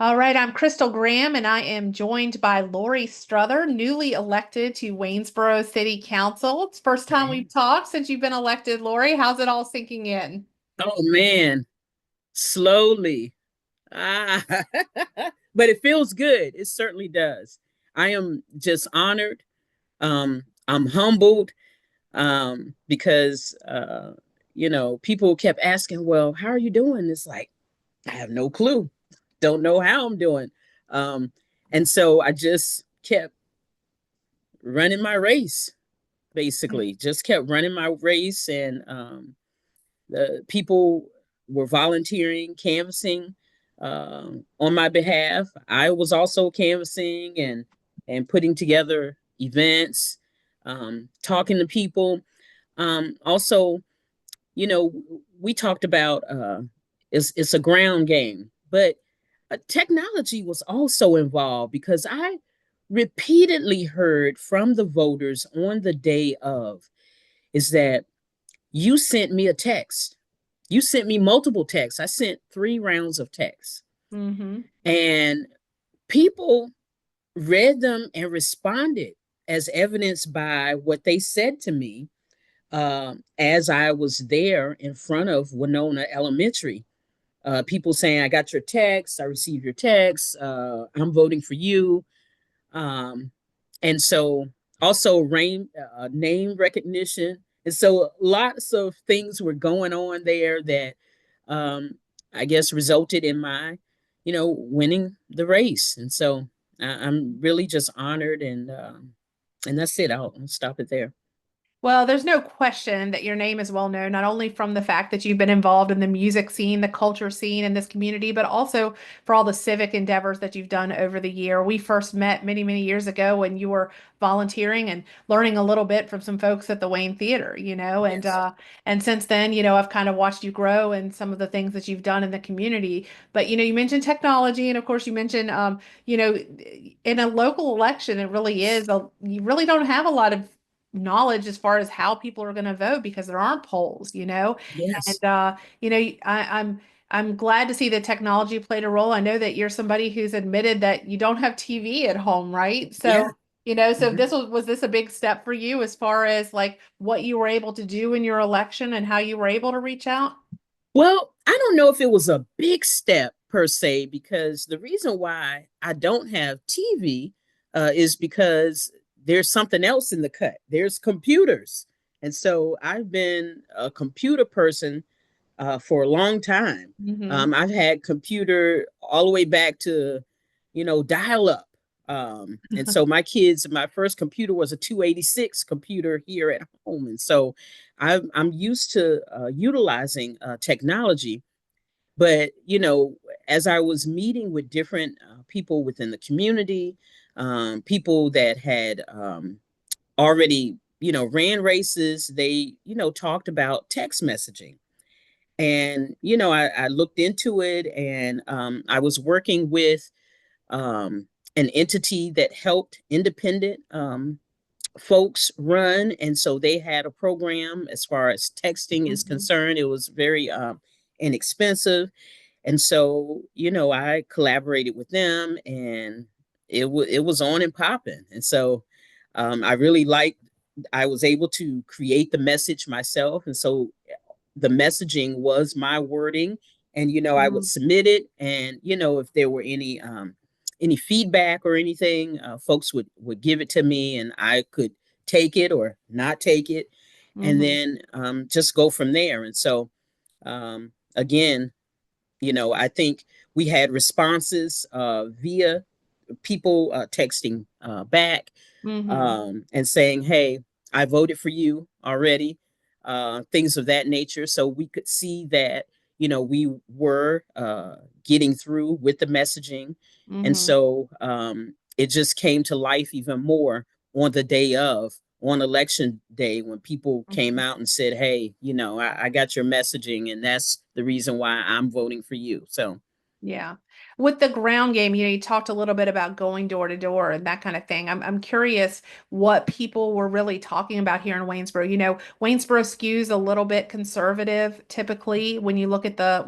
All right, I'm Crystal Graham, and I am joined by Lorie Strother, newly elected to Waynesboro City Council. It's the first time Okay. we've talked since you've been elected, Lorie. How's it all sinking in? Oh man, slowly. Ah, but it feels good. It certainly does. I am just honored. I'm humbled because people kept asking, "Well, how are you doing?" It's like I have no clue. Don't know how I'm doing. Um, and so I just kept running my race. Basically, just kept running my race, and the people were volunteering, canvassing on my behalf. I was also canvassing and putting together events, talking to people. Also, you know, we talked about it's a ground game, but technology was also involved because I repeatedly heard from the voters on the day of is that you sent me a text. You sent me multiple texts. I sent 3 rounds of texts. Mm-hmm. And people read them and responded as evidenced by what they said to me as I was there in front of Winona Elementary. People saying, I got your text, I received your text, I'm voting for you. Um, and so also name recognition. And so lots of things were going on there that um, I guess resulted in my, winning the race. And so I'm really just honored and that's it. I'll stop it there. Well, there's no question that your name is well known, not only from the fact that you've been involved in the music scene, the culture scene in this community, but also for all the civic endeavors that you've done over the year. We first met many, many years ago when you were volunteering and learning a little bit from some folks at the Wayne Theater, and Yes. and since then, I've kind of watched you grow and some of the things that you've done in the community. But you mentioned technology, and of course, you mentioned in a local election, it really is you really don't have a lot of knowledge as far as how people are going to vote because there aren't polls. Yes. And I'm glad to see that technology played a role. I know that you're somebody who's admitted that you don't have TV at home, right? Yeah. So Mhm. this was this a big step for you as far as like what you were able to do in your election and how you were able to reach out? Well, I don't know if it was a big step per se, because the reason why I don't have TV is because there's something else in the cut. There's computers. And so I've been a computer person for a long time. Hmm. I've had computer all the way back to, dial up. And so my first computer was a 286 computer here at home. And so I'm used to utilizing technology. But, as I was meeting with different people within the community, people that had already, ran races, they, talked about text messaging. And I looked into it, and I was working with um, an entity that helped independent folks run, and so they had a program as far as texting is Hmm. concerned. It was very inexpensive, and so I collaborated with them, and it was on and popping. And so I really liked. I was able to create the message myself, and so the messaging was my wording. And I would submit it, and if there were any feedback or anything, folks would give it to me, and I could take it or not take it, and Hmm. then just go from there. And so again, I think we had responses via people texting back Hmm. and saying, hey, I voted for you already, things of that nature. So we could see that, we were getting through with the messaging. And Hmm. so it just came to life even more on the day on election day, when people came Hmm. out and said, hey, I got your messaging, and that's the reason why I'm voting for you. So Yeah. With the ground game, you talked a little bit about going door to door and that kind of thing. I'm curious what people were really talking about here in Waynesboro. Waynesboro skews a little bit conservative typically when you look at the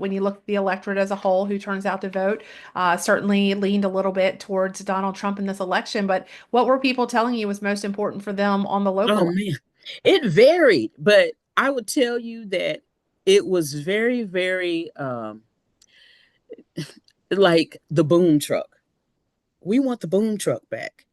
electorate as a whole who turns out to vote. Certainly leaned a little bit towards Donald Trump in this election. But what were people telling you was most important for them on the Oh local man, it varied, but I would tell you that it was very, very like the boom truck. We want the boom truck back.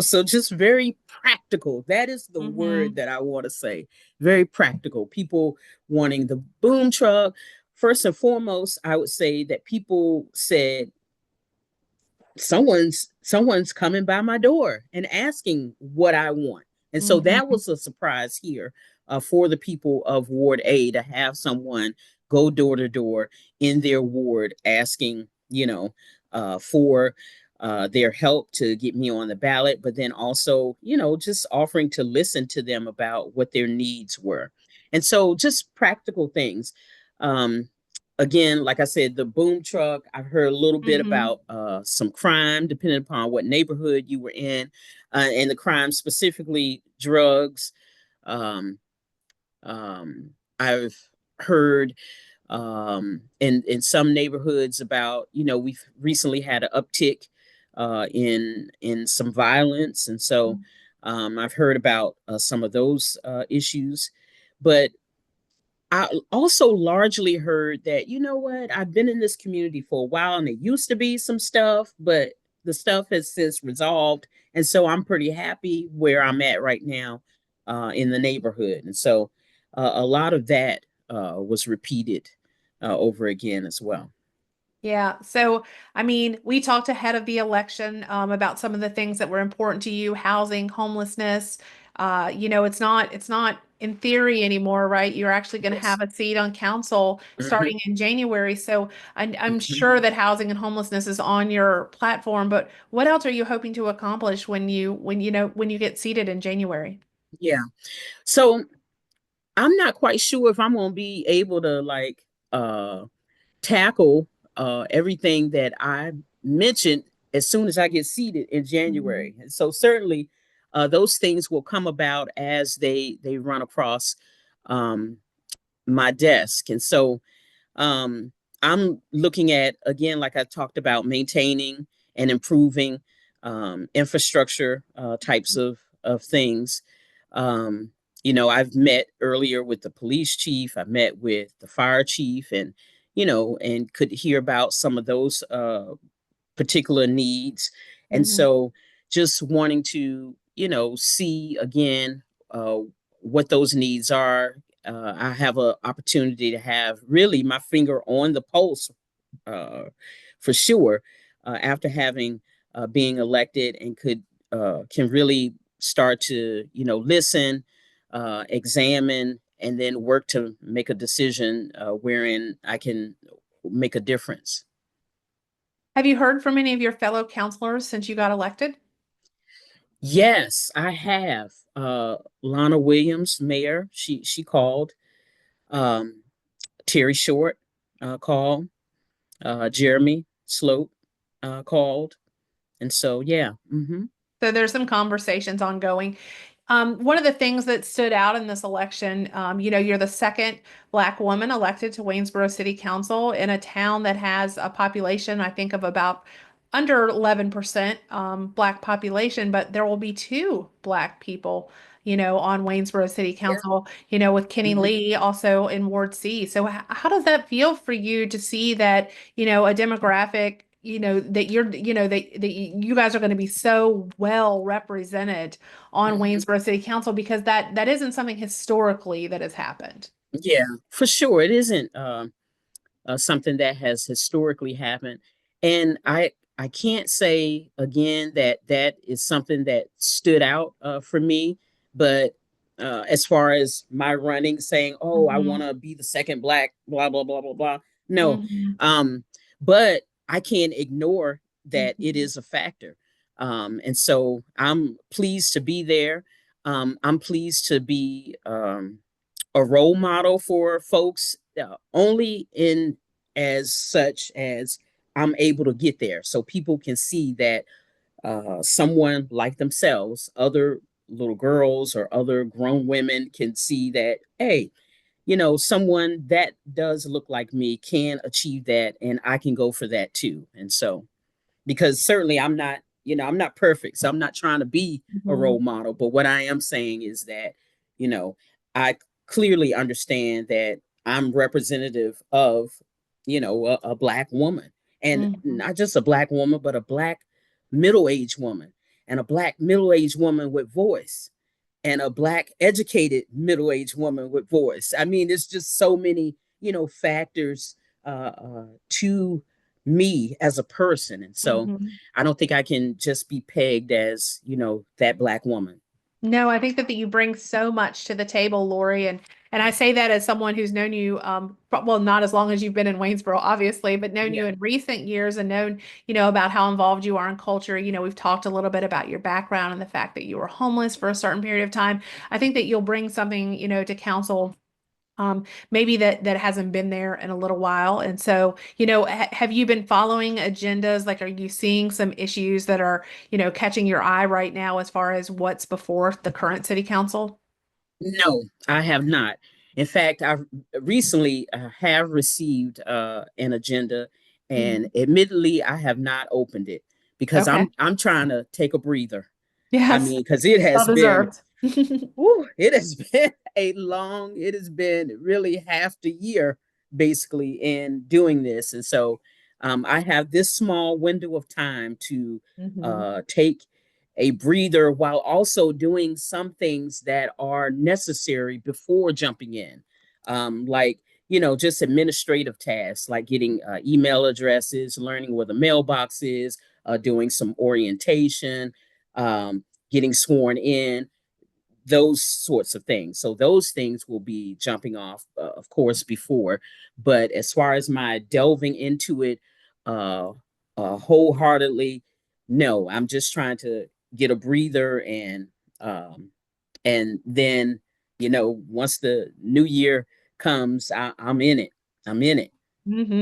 So just very practical. That is the word level? that I want to say. Very practical. People wanting the boom truck. First and foremost, I would say that people said, someone's coming by my door and asking what I want. And so that Hmm. was a surprise here, for the people of Ward A, to have someone go door to door in their ward asking, for their help to get me on the ballot, but then also, just offering to listen to them about what their needs were. And so just practical things. Um, Again, like I said, the boom truck, I've heard a little bit Hmm. about some crime, depending upon what neighborhood you were in, and the crime, specifically drugs. Um, I've heard in some neighborhoods about, we've recently had an uptick in some violence. And so I've heard about some of those issues. But I also largely heard that, you know what, I've been in this community for a while and it used to be some stuff, but the stuff has since resolved. And so I'm pretty happy where I'm at right now in the neighborhood. And so a lot of that was repeated over again as well. Yeah. So, I mean, we talked ahead of the election about some of the things that were important to you, housing, homelessness. It's not in theory anymore, right? You're actually going to Yes. have a seat on council Hmm. starting in January. So, I'm Hmm. sure that housing and homelessness is on your platform. But what else are you hoping to accomplish when you get seated in January? Yeah. So I'm not quite sure if I'm going to be able to like uh, tackle everything that I mentioned as soon as I get seated in Mhm. January. And so certainly those things will come about as they run across um, my desk. And so um, I'm looking at, again, like I talked about, maintaining and improving infrastructure types of things. Um, I've met earlier with the police chief, I met with the fire chief, and could hear about some of those particular needs. And Mhm. so just wanting to, see again uh, what those needs are. I have an opportunity to have really my finger on the pulse uh, for sure after having being elected, and can really start to listen, examine, and then work to make a decision wherein I can make a difference. Have you heard from any of your fellow counselors since you got elected? Yes, I have. Lana Williams, mayor, she called. Um, Terry Short called. Jeremy Sloat called. And so, yeah. Hmm. So there's some conversations ongoing. One of the things that stood out in this election, you're the second Black woman elected to Waynesboro City Council in a town that has a population, I think, of about under 11% Black population, but there will be two Black people, on Waynesboro City Yeah. Council, with Kenny Hmm. Lee also in Ward C. So how does that feel for you to see that, a demographic, that that you guys are going to be so well represented on Hmm. Waynesboro City Council because that isn't something historically that has happened. Yeah, for sure. It isn't. Something that has historically happened. And I can't say again that that is something that stood out for me, but as far as my running, saying, "Oh, I want Hmm. to be the second black," blah blah blah blah blah. No, Hmm. but I can't ignore that it Hmm. is a factor, and so I'm pleased to be there. I'm pleased to be a role model for folks, only in as such as I'm able to get there so people can see that someone like themselves, other little girls or other grown women can see that, hey, someone that does look like me can achieve that, and I can go for that too. And so, because certainly I'm not perfect, so I'm not trying to be a Mhm. role model, but what I am saying is that, you know, I clearly understand that I'm representative of, a black woman, and Mhm. not just a black woman, but a black middle-aged woman, and a black middle-aged woman with voice, and a black educated middle-aged woman with voice. I mean, it's just so many, factors to me as a person. And so Mhm. I don't think I can just be pegged as, that black woman. No, I think that you bring so much to the table, Lori, and I say that as someone who's known you, well, not as long as you've been in Waynesboro, obviously, but known you Yeah. in recent years and known, about how involved you are in culture. We've talked a little bit about your background and the fact that you were homeless for a certain period of time. I think that you'll bring something, to council, maybe that hasn't been there in a little while. And so, have you been following agendas? Like, are you seeing some issues that are, catching your eye right now as far as what's before the current city council? No, I have not. In fact, I recently have received an agenda, and Mhm. admittedly, I have not opened it because Okay. I'm trying to take a breather. I Yes. mean, because it Well has been deserved. It has been it has been really half the year basically in doing this. And so I have this small window of time to Hmm. take a breather while also doing some things that are necessary before jumping in. Like, just administrative tasks like getting email addresses, learning where the mailbox is, doing some orientation, getting sworn in, those sorts of things. So those things will be jumping off, of course, before. But as far as my delving into it uh, wholeheartedly, no. I'm just trying to get a breather, and then once the new year comes, I'm in it. I'm in it.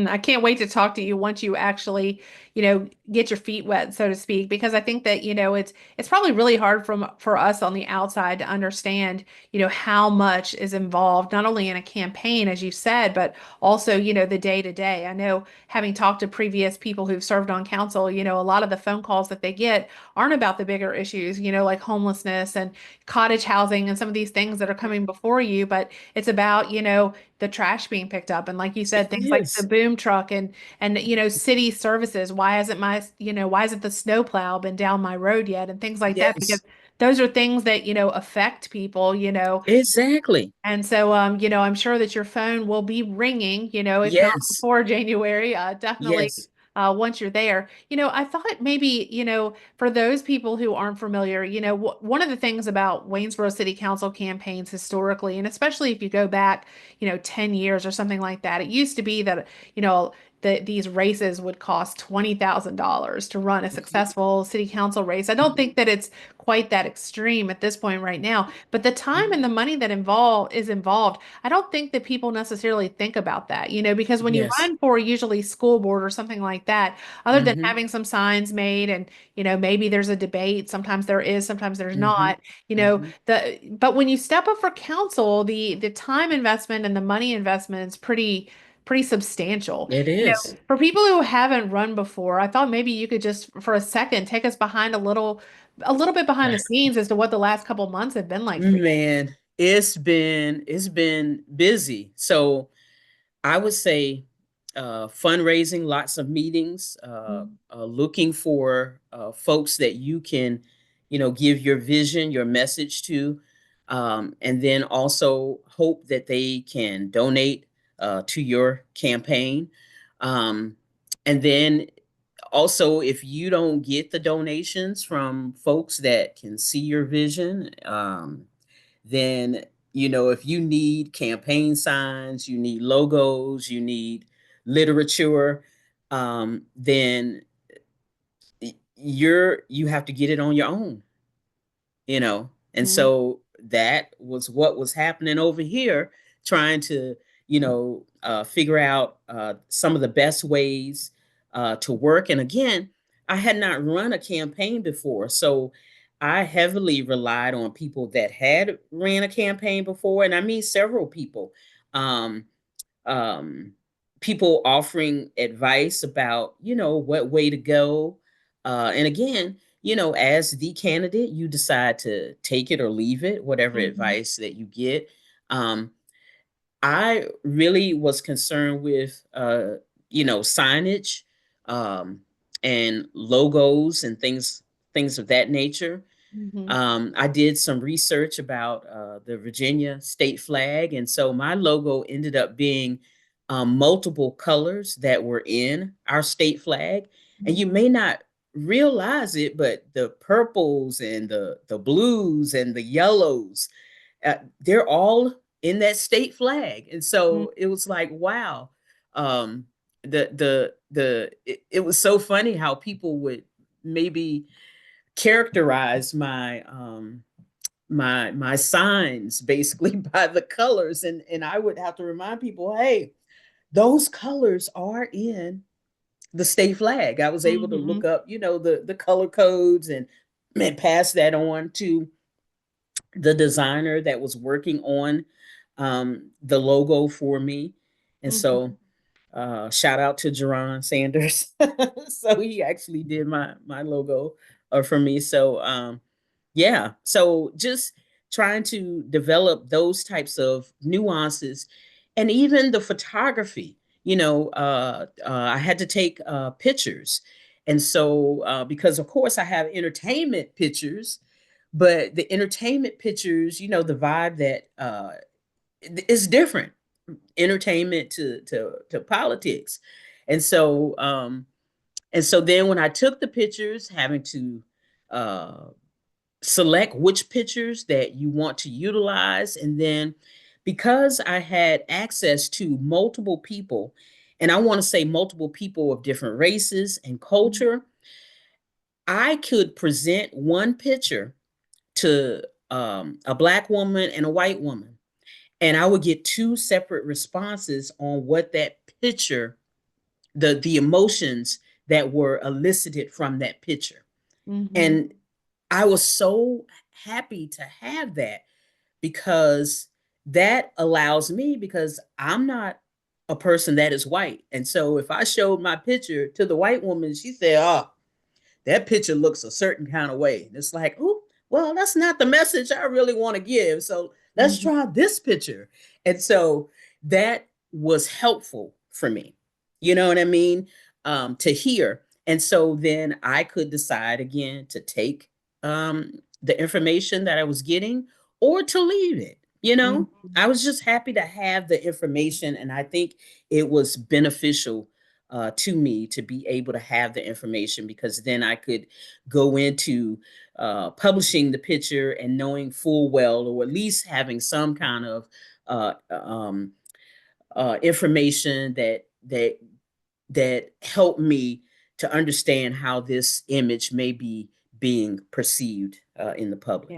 I can't wait to talk to you once you actually, get your feet wet, so to speak, because I think that, it's probably really hard for us on the outside to understand, how much is involved, not only in a campaign, as you said, but also, the day to day. I know having talked to previous people who've served on council, a lot of the phone calls that they get aren't about the bigger issues, like homelessness and cottage housing and some of these things that are coming before you, but it's about, the trash being picked up, and like you It said, things like the is. boom truck and city services. Why hasn't the snowplow been down my road yet, and things like that, because Yes, those are things that affect people, exactly. and so, I'm sure that your phone will be ringing, if not Yes, before January, definitely yes. once you're there. I thought maybe, for those people who aren't familiar, one of the things about Waynesboro City Council campaigns historically, and especially if you go back, 10 years or something like that, it used to be that, these races would cost $20,000 to run a Mhm, successful city council race. I don't mhm, think that it's quite that extreme at this point right now. But the time mhm. and the money that is involved, I don't think that people necessarily think about that, because when you Yes. run for usually school board or something like that, other than Mhm, having some signs made and, maybe there's a debate, sometimes there is, sometimes there's mhm, not, mhm. but when you step up for council, the time investment and the money investment is pretty substantial. It is. For people who haven't run before, I thought maybe you could just for a second take us behind a little bit behind the scenes as to what the last couple months have been like for you. Man, it's been busy. So I would say fundraising, lots of meetings, looking for folks that you can, give your vision, your message to, and then also hope that they can donate to your campaign. Um, and then also, if you don't get the donations from folks that can see your vision, then if you need campaign signs, you need logos, you need literature, then you have to get it on your own, and Mhm. so that was what was happening over here, trying to figure out some of the best ways to work. And again, I had not run a campaign before, so I heavily relied on people that had ran a campaign before, and I mean several people. Um, um, People offering advice about, what way to go. And again, as the candidate, you decide to take it or leave it, whatever Mhm. advice that you get. Um, I really was concerned with, signage, um, and logos and things of that nature. Mhm. I did some research about the Virginia state flag, and so my logo ended up being multiple colors that were in our state flag. And you Mhm. may not realize it, but the purples and the blues and the yellows, they're all in that state flag. And Mhm. so it was like, wow. Um, it was so funny how people would maybe characterize my signs basically by the colors, and I would have to remind people, hey, those colors are in the state flag. I was able to look Mhm. up, the color codes, and pass that on to the designer that was working on the logo for me. And so Mhm. shout out to Jerron Sanders. So he actually did my logo for me. So yeah, so just trying to develop those types of nuances, and even the photography. I had to take pictures, and so because of course I have entertainment pictures, but the entertainment pictures, the vibe that is different, entertainment to politics. And so um and so then when I took the pictures, having to uh select which pictures that you want to utilize, and then because I had access to multiple people, and I want to say multiple people of different races and Mhm. culture, I could present one picture to a black woman and a white woman, and I would get two separate responses on what that picture, the emotions that were elicited from that picture. Mhm. And I was so happy to have that, because that allows me, because I'm not a person that is white. And so if I showed my picture to the white woman, she said, "Oh, that picture looks a certain kind of way." And it's like, oh, well, that's not the message I really want to give. So let's Mhm. try this picture. And so that was helpful for me. You know what I mean? To hear. And so then I could decide again to take the information that I was getting, or to leave it. I Mhm. was just happy to have the information. And I think it was beneficial to me to be able to have the information, because then I could go into publishing the picture and knowing full well, or at least having some kind of information that helped me to understand how this image may be being perceived in the public.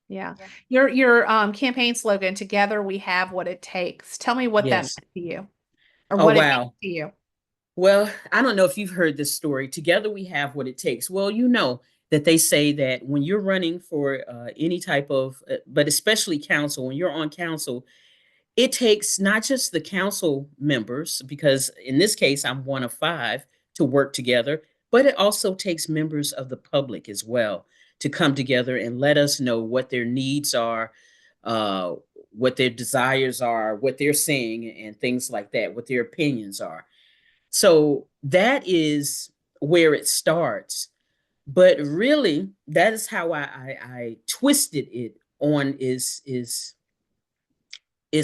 Yeah. Yeah. Your campaign slogan, "Together we have what it takes." Tell me what that Yes. meant to you, or Oh, what it means wow. to you. Well, I don't know if you've heard this story. Together we have what it takes. Well, that they say that when you're running for any type of, but especially council, when you're on council, it takes not just the council members, because in this case, I'm one of five, to work together, but it also takes members of the public as well to come together and let us know what their needs are, uh, what their desires are, what they're saying, and things like that, what their opinions are. So that is where it starts. But really, that is how I twisted it on is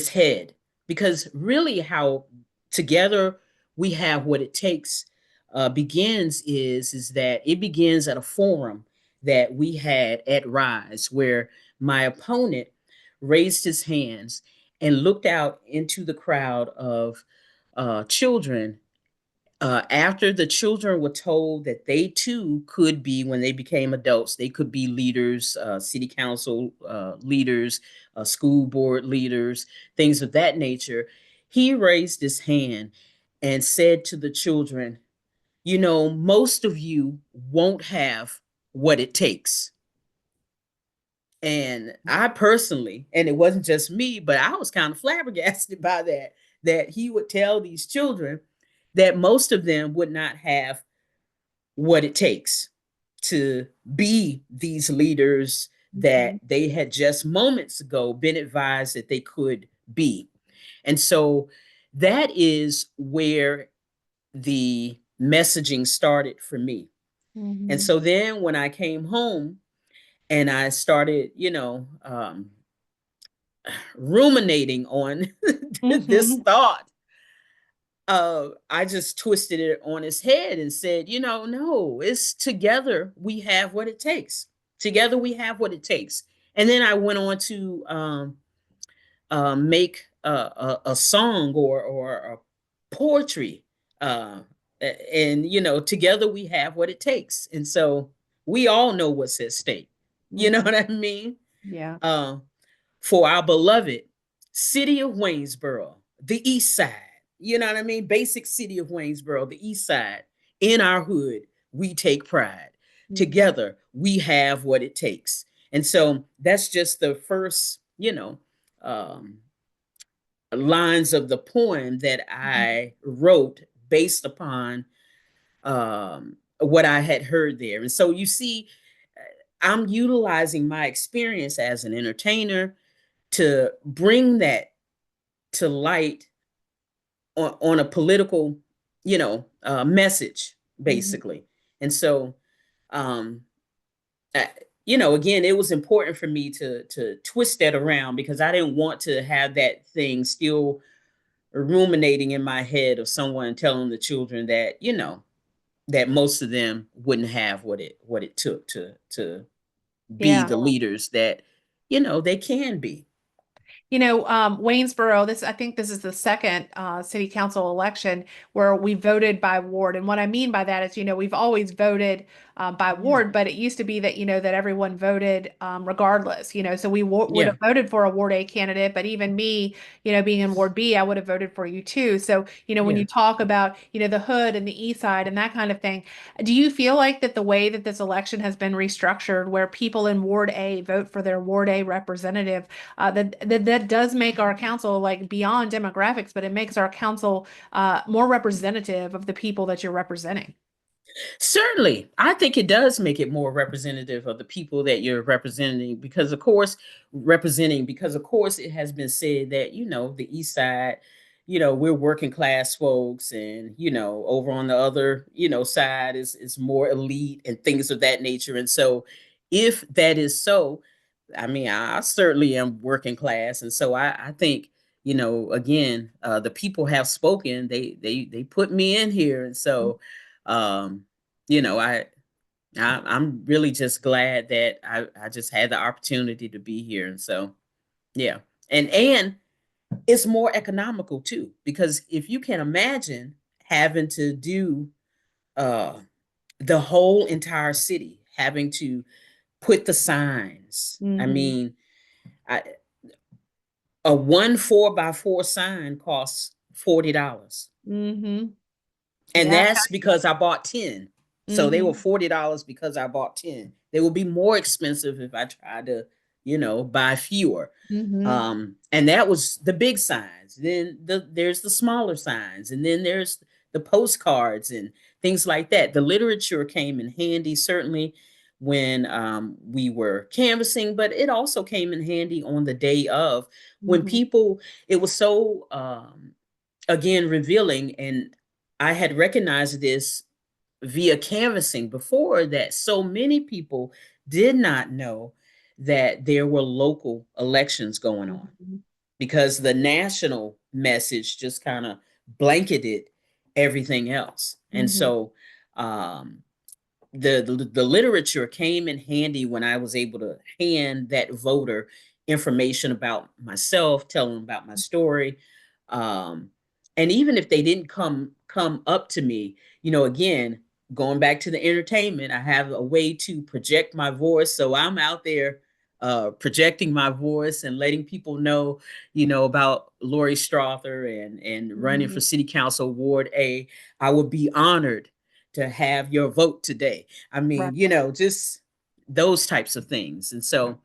head, because really how together we have what it takes begins is that it begins at a forum that we had at Rise, where my opponent raised his hands and looked out into the crowd of children, after the children were told that they too could be, when they became adults, they could be leaders, city council leaders, school board leaders, things of that nature. He raised his hand and said to the children, most of you won't have what it takes. And I personally, and it wasn't just me, but I was kind of flabbergasted by that, that he would tell these children that most of them would not have what it takes to be these leaders that Mhm. they had just moments ago been advised that they could be. And so that is where the messaging started for me. And Mhm. so then when I came home and I started, ruminating on this Mhm. thought, I just twisted it on his head and said, no, it's together we have what it takes. Together we have what it takes. And then I went on to make a song or a poetry. Uh, and, together we have what it takes. And so we all know what's at stake. You know Mhm. what I mean? Yeah. Uh, for our beloved city of Waynesboro, the east side. You know what I mean? Basic city of Waynesboro, the east side. In our hood, we take pride. Mhm. Together, we have what it takes. And so that's just the first, lines of the poem that Mhm. I wrote based upon what I had heard there. And so you see, I'm utilizing my experience as an entertainer to bring that to light on a political, message, Mhm. basically. And so, um, I, again, it was important for me to twist that around because I didn't want to have that thing still ruminating in my head of someone telling the children that that most of them wouldn't have what it took to be Yeah. the leaders that they can be. Waynesboro, I think this is the second city council election where we voted by ward. And what I mean by that is, we've always voted by Yeah, ward, but it used to be that, that everyone voted regardless, so we would yeah, have voted for a Ward A candidate, but even me, being in Ward B, I would have voted for you too. So, when yeah. you talk about, the hood and the east side and that kind of thing, do you feel like that the way that this election has been restructured, where people in Ward A vote for their Ward A representative, that does make our council like beyond demographics, but it makes our council more representative of the people that you're representing. Certainly, I think it does make it more representative of the people that you're representing because of course it has been said that the east side, we're working class folks, and over on the other side is more elite and things of that nature. And so if that is so, I mean, I certainly am working class, and so I think again, the people have spoken. They put me in here, and so um, you know, I'm really just glad that I just had the opportunity to be here, and so yeah, and it's more economical too, because if you can imagine having to do uh the whole entire city, having to put the signs. I Mm-hmm. mean, I, a one 4x4 sign costs $40. Mm-hmm. And Yeah. that's because I bought 10. So they were Mm-hmm. $40 because I bought 10. They would be more expensive if I tried to, buy fewer. Mm-hmm. And that was the big signs. Then there's the smaller signs, and then there's the postcards and things like that. The literature came in handy, certainly when we were canvassing, but it also came in handy on the day of, when Mm-hmm. people, it was so again revealing. And I had recognized this via canvassing before, that so many people did not know that there were local elections going on, Mm-hmm. because the national message just kind of blanketed everything else. And Mm-hmm. so um, the literature came in handy when I was able to hand that voter information about myself, tell them about my story. Um, and even if they didn't come up to me, again, going back to the entertainment, I have a way to project my voice. So I'm out there projecting my voice and letting people know, about Lorie Strother and running Mm-hmm. for City Council Ward A. I would be honored to have your vote today. I Right. mean, you know, just those types of things. And so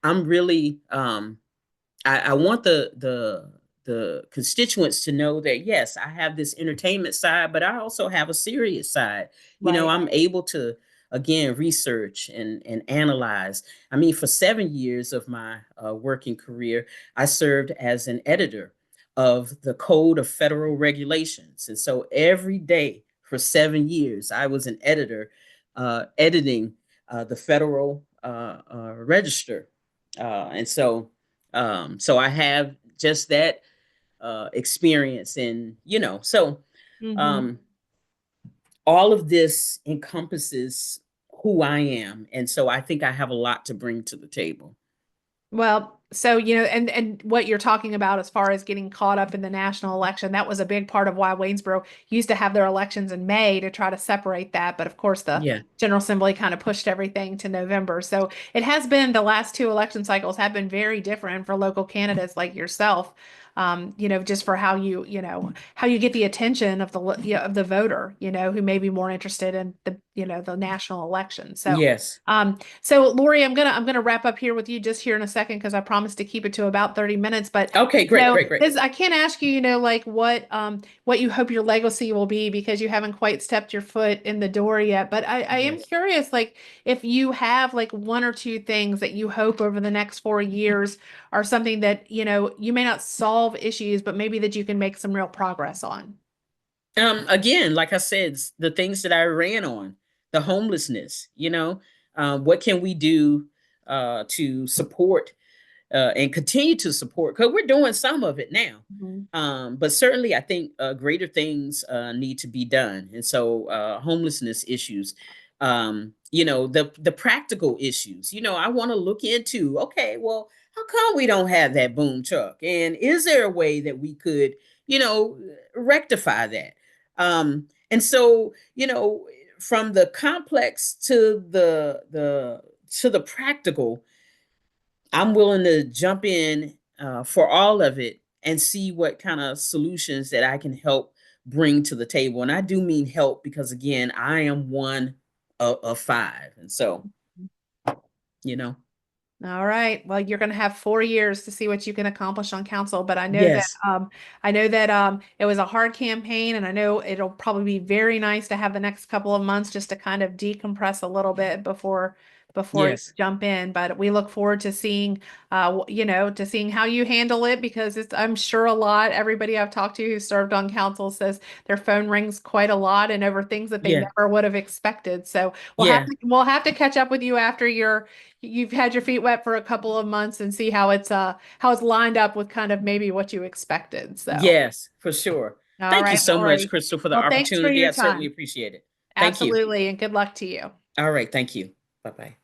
I'm really I want the constituents to know that yes, I have this entertainment side, but I also have a serious side. You know, Right. I'm able to again research and analyze. I mean, for 7 years of my working career, I served as an editor of the Code of Federal Regulations, and so every day for 7 years, I was an editor editing the Federal Register, and so so I have just that experience, and you know, so Hmm. um, all of this encompasses who I am, and so I think I have a lot to bring to the table. Well, so and what you're talking about as far as getting caught up in the national election, that was a big part of why Waynesboro used to have their elections in May to try to separate that. But of course, the Yeah. General Assembly kind of pushed everything to November. So it has been the last two election cycles have been very different for local candidates like yourself. Just for how you get the attention of of the voter, who may be more interested in the national election. Yes. So Lorie, I'm gonna wrap up here with you just here in a second because I promised to keep it to about 30 minutes. But Okay. Great. Great. Great. because I can't ask you, like what you hope your legacy will be because you haven't quite stepped your foot in the door yet. But I am Yes. curious, like if you have like one or two things that you hope over the next 4 years are something that, you may not solve issues, but maybe that you can make some real progress on. Again, like I said, the things that I ran on, the homelessness, you know, what can we do to support and continue to support? Because we're doing some of it now. Mhm. But certainly, I think greater things need to be done. And so, homelessness issues, you know, the practical issues, you know, I want to look into, okay, well, how come we don't have that boom truck? And is there a way that we could, you know, rectify that? And so, you know, from the complex to the practical, I'm willing to jump in for all of it and see what kind of solutions that I can help bring to the table. And I do mean help because, again, I am one of five. And so, you know, All right. Well, you're going to have 4 years to see what you can accomplish on council, but yes, I know that it was a hard campaign, and I know it'll probably be very nice to have the next couple of months just to kind of decompress a little bit before you yes, jump in. But we look forward to seeing to seeing how you handle it because I'm sure everybody I've talked to who served on council says their phone rings quite a lot and over things that they yeah, never would have expected. So yeah, we'll have to catch up with you after you've had your feet wet for a couple of months and see how it's lined up with kind of maybe what you expected. So, yes, for sure. all Thank you right, so much, Lorie. Crystal, for the Well, thanks for opportunity. your I certainly time. appreciate it. Thank you. Absolutely, and good luck to you. All right. Thank you. Bye bye.